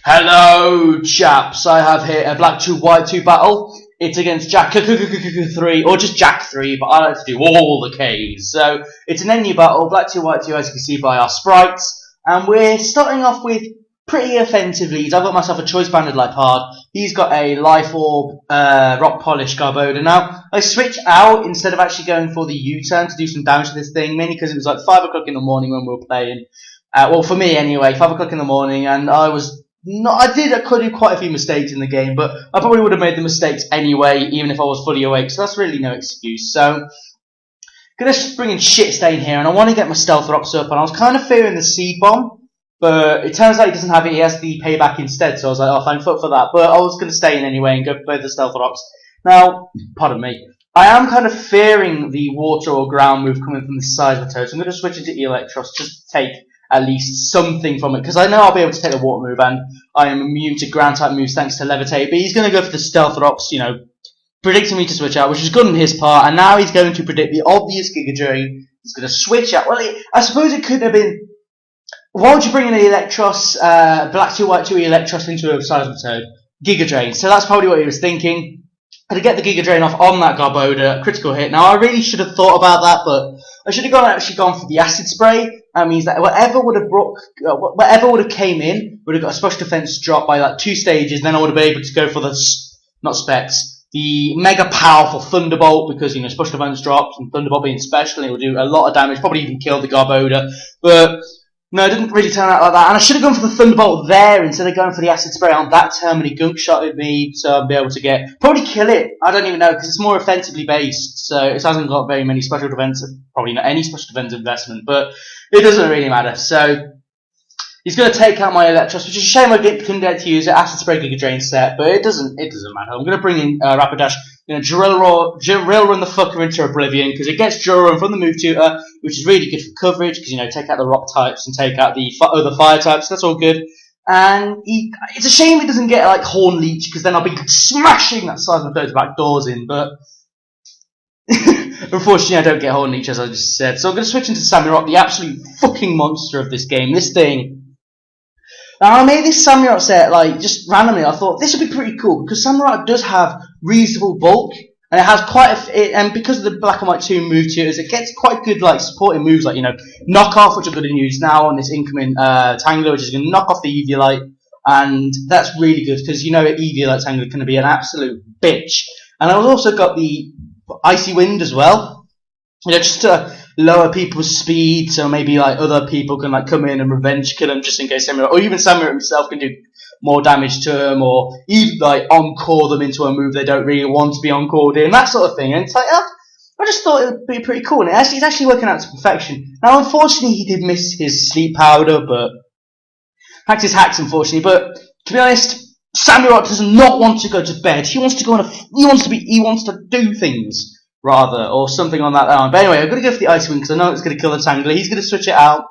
Hello, chaps. I have here a Black 2 White 2 battle. It's against Jackkkkkkk3, or just Jack3, but I like to do all the Ks. So, it's an NU battle, Black 2 White 2, as you can see by our sprites. And we're starting off with pretty offensive leads. I've got myself a Choice Banded Lipard. He's got a Life Orb, Rock Polish Garboda. Now, I switched out instead of actually going for the U-turn to do some damage to this thing, mainly because it was like 5 o'clock in the morning when we were playing. Well, for me anyway, 5 o'clock in the morning, and I could do quite a few mistakes in the game, but I probably would have made the mistakes anyway, even if I was fully awake, so that's really no excuse. So, gonna bring in Shit Stain here, and I want to get my Stealth Rocks up, and I was kind of fearing the Seed Bomb, but it turns out he doesn't have it, he has the Payback instead, so I was like, oh, thank fuck for that, but I was gonna stay in anyway and go play the Stealth Rocks. Now, pardon me, I am kind of fearing the Water or Ground move coming from the side of the toe, so I'm gonna switch into Electros just to take at least something from it, because I know I'll be able to take the water move, and I am immune to ground type moves thanks to Levitate, but he's going to go for the Stealth Rocks, you know, predicting me to switch out, which is good on his part, and now he's going to predict the obvious Giga Drain. He's going to switch out. Well, I suppose it could have been, why would you bring in an Electros, Black 2 White 2 Electros into a Seismic Toad? Giga Drain. So that's probably what he was thinking. To get the Giga Drain off on that Garboda, critical hit. Now, I really should have thought about that, but I should have actually gone for the Acid Spray. That means that whatever would have came in would have got a special defense drop by like 2 stages. Then I would have been able to go for the the mega powerful Thunderbolt, because you know special defense drops and Thunderbolt being special, and it will do a lot of damage, probably even kill the Garboda. But no, it didn't really turn out like that, and I should have gone for the Thunderbolt there instead of going for the Acid Spray on that turn when he gunk shotted me, so I'd be able to probably kill it. I don't even know, because it's more offensively based, so it hasn't got very many special defense, probably not any special defense investment, but it doesn't really matter. So he's going to take out my Electros, which is a shame I couldn't get to use it. Acid Spray Giga Drain set, but it doesn't matter. I'm going to bring in Rapidash. I'm going to drill run the fucker into Oblivion, because it gets drill run from the move tutor, which is really good for coverage, because, you know, take out the rock types and take out the other fire types, that's all good. And it's a shame he doesn't get, like, Horn Leech, because then I'll be smashing that side of those back doors in, but unfortunately I don't get Horn Leech, as I just said. So I'm going to switch into Samurott, the absolute fucking monster of this game. This thing. Now, I made this Samurott set, like, just randomly. I thought this would be pretty cool, because Samurott does have reasonable bulk, and it has and because of the Black and White 2 move tutors, it gets quite good, like, supporting moves, like, you know, Knock Off, which I'm going to use now on this incoming Tangler, which is going to knock off the Eviolite, and that's really good, because, you know, Eviolite Tangler can be an absolute bitch. And I've also got the Icy Wind as well, you know, just to lower people's speed, so maybe like other people can like come in and revenge kill him just in case Samurott, or even Samurott himself can do more damage to him, or even like encore them into a move they don't really want to be encored in, that sort of thing. And it's like, I just thought it would be pretty cool, and it's actually working out to perfection. Now, unfortunately, he did miss his sleep powder, but hacked his hacks, unfortunately. But to be honest, Samurott does not want to go to bed. He wants to go he wants to do things. Rather, or something on that line. But anyway, I'm going to go for the Ice Wing, because I know it's going to kill the Tangler. He's going to switch it out.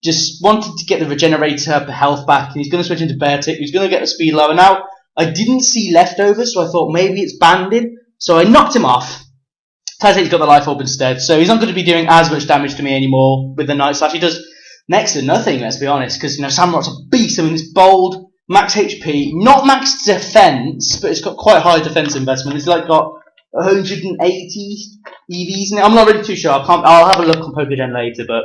Just wanted to get the Regenerator health back, and he's going to switch into Bear Tick. He's going to get the speed lower. Now, I didn't see leftovers, so I thought maybe it's banded. So I knocked him off. Turns out he's got the Life Orb instead, so he's not going to be doing as much damage to me anymore with the Night Slash. He does next to nothing, let's be honest, because, you know, Samurott's a beast. I mean, it's bold, max HP, not max defense, but it's got quite high defense investment. It's like got 180 EVs in it. I'm not really too sure. I'll have a look on Pokegen later, but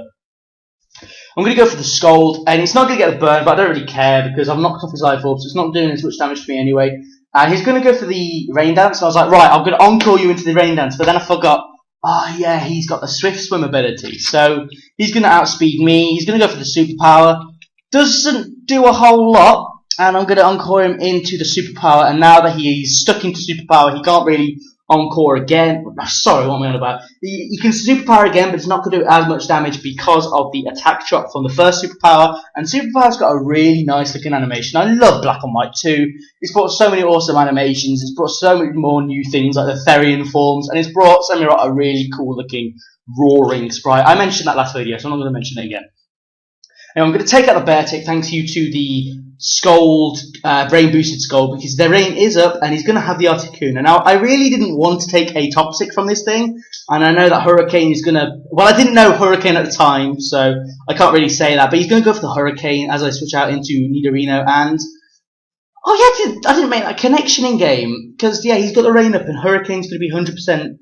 I'm going to go for the Scold, and it's not going to get a burn, but I don't really care, because I've knocked off his Life Orb, so it's not doing as much damage to me anyway. And he's going to go for the Rain Dance, and I was like, right, I'm going to encore you into the Rain Dance, but then I forgot, oh yeah, he's got the Swift Swim ability, so he's going to outspeed me. He's going to go for the Superpower. Doesn't do a whole lot, and I'm going to encore him into the Superpower, and now that he's stuck into Superpower, he can't really encore again. Sorry, what am I on about? You can superpower again, but it's not going to do as much damage because of the attack shot from the first superpower. And superpower's got a really nice looking animation. I love Black and White 2. It's brought so many awesome animations. It's brought so many more new things like the Therian forms, and it's brought Samurott a really cool looking roaring sprite. I mentioned that last video, so I'm not going to mention it again. Now, I'm going to take out the Bear Tick thanks you to the Scold, Rain Boosted Scold, because the rain is up and he's going to have the Articuno. Now, I really didn't want to take a Toxic from this thing, and I know that Hurricane is going to... Well, I didn't know Hurricane at the time, so I can't really say that, but he's going to go for the Hurricane as I switch out into Nidorino, and Oh yeah, I didn't make that connection in game because yeah, he's got the rain up and Hurricane's going to be 100%.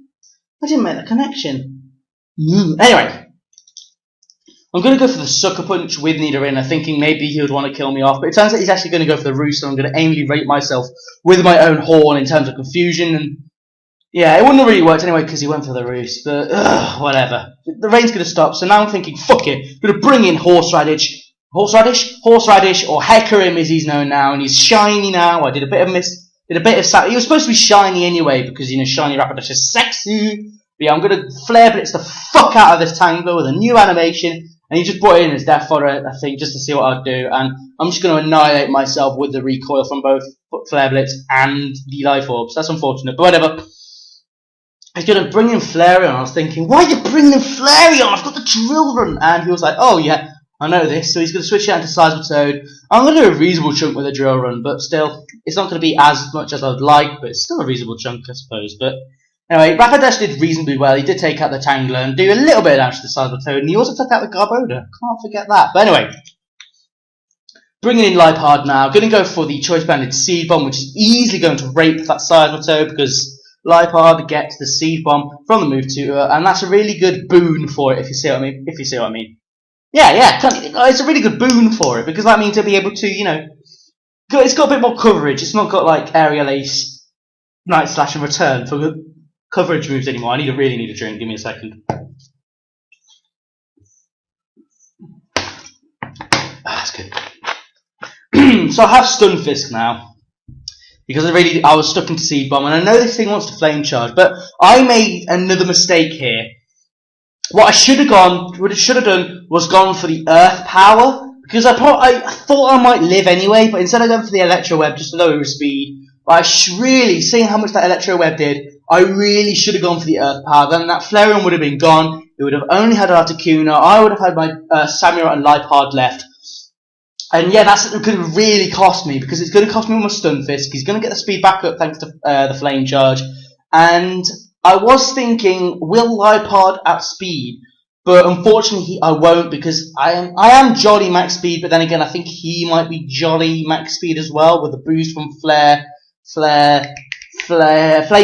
I didn't make that connection. Anyway, I'm going to go for the sucker punch with Nidoranna, thinking maybe he would want to kill me off, but it turns out he's actually going to go for the roost, and I'm going to aimlessly rate myself with my own horn in terms of confusion. And yeah, it wouldn't have really worked anyway because he went for the roost, but whatever. The rain's going to stop, so now I'm thinking, fuck it, I'm going to bring in Horseradish, or Hecarim as he's known now, and he's shiny now. I did a bit of he was supposed to be shiny anyway because, you know, shiny Rapidash is sexy. But yeah, I'm going to Flare Blitz the fuck out of this Tangler with a new animation, and he just brought it in as Death Fodder, I think, just to see what I'd do, and I'm just going to annihilate myself with the recoil from both Flare Blitz and the Life Orbs. That's unfortunate, but whatever. He's going to bring in Flareon. I was thinking, why are you bringing in Flareon? I've got the Drill Run. And he was like, oh yeah, I know this. So he's going to switch it out to Seismitoad. I'm going to do a reasonable chunk with a Drill Run, but still, it's not going to be as much as I would like, but it's still a reasonable chunk, I suppose. But anyway, Rapidash did reasonably well. He did take out the Tangler and do a little bit of damage to the Seismitoad, and he also took out the Garbodor. Can't forget that. But anyway, bringing in Liepard now. Going to go for the Choice Banded Seed Bomb, which is easily going to rape that Seismitoad because Liepard gets the Seed Bomb from the move tutor, and that's a really good boon for it, if you see what I mean. Yeah, it's a really good boon for it, because that means it'll be able to, you know, it's got a bit more coverage. It's not got, like, Aerial Ace, Night Slash, and Return for coverage moves anymore. I really need a drink. Give me a second. That's good. So I have Stunfisk now, because I was stuck into Seed Bomb, and I know this thing wants to Flame Charge, but I made another mistake here. What I should have done was gone for the Earth Power, because I thought I might live anyway, but instead of going for the Electro Web just to lower his speed, really, seeing how much that Electro Web did, I really should have gone for the Earth Power. Then that Flareon would have been gone, it would have only had Articuno, I would have had my Samurott and Liepard left. And yeah, that's going to really cost me, because it's going to cost me my Stunfisk. He's going to get the speed back up thanks to the Flame Charge. And I was thinking, will Liepard outspeed? But unfortunately, I won't, because I am jolly max speed, but then again, I think he might be jolly max speed as well, with a boost from Flame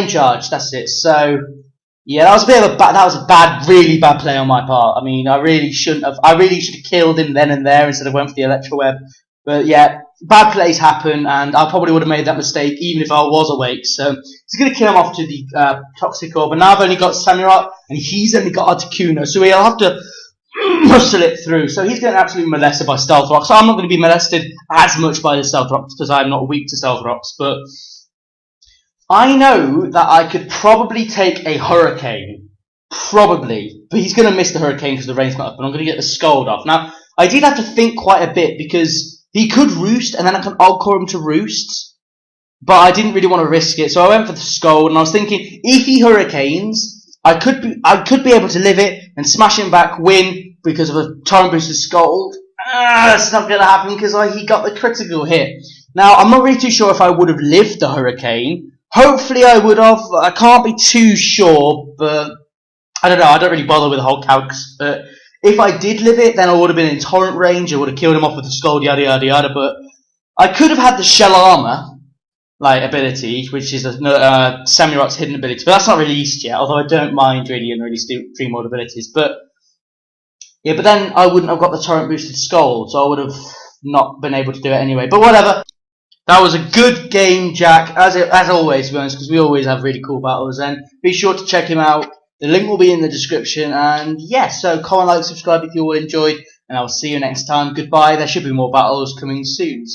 Charge, that's it. So, yeah, that was a really bad play on my part. I mean, I really should have killed him then and there instead of went for the Electro Web. But yeah, bad plays happen, and I probably would have made that mistake even if I was awake. So he's going to kill him off to the Toxic Orb, and now I've only got Samurott, and he's only got Articuno, so he'll have to muscle it through. So he's getting absolutely molested by Stealth Rocks. So I'm not going to be molested as much by the Stealth Rocks because I'm not weak to Stealth Rocks, but I know that I could probably take a Hurricane. Probably. But he's going to miss the Hurricane because the rain's not up, and I'm going to get the Scald off. Now, I did have to think quite a bit because he could Roost, and then I can Alcor him to Roost. But I didn't really want to risk it, so I went for the Scald, and I was thinking, if he Hurricanes, I could be able to live it and smash him back, win, because of a Torrent Boosted Scald. It's not going to happen because he got the critical hit. Now, I'm not really too sure if I would have lived the Hurricane. Hopefully I would have. I can't be too sure, but I don't know. I don't really bother with the whole calcs. But if I did live it, then I would have been in Torrent range. I would have killed him off with the Scald, yada yada yada. But I could have had the Shell Armor, ability, which is Samurott's hidden ability. But that's not released yet, although I don't mind really unreleased Dream World abilities. But yeah, but then I wouldn't have got the Torrent Boosted Scald, so I would have not been able to do it anyway. But whatever. That was a good game, Jack, as always, to be honest, because we always have really cool battles. And be sure to check him out. The link will be in the description. And yeah, so comment, like, subscribe if you all enjoyed. And I'll see you next time. Goodbye. There should be more battles coming soon.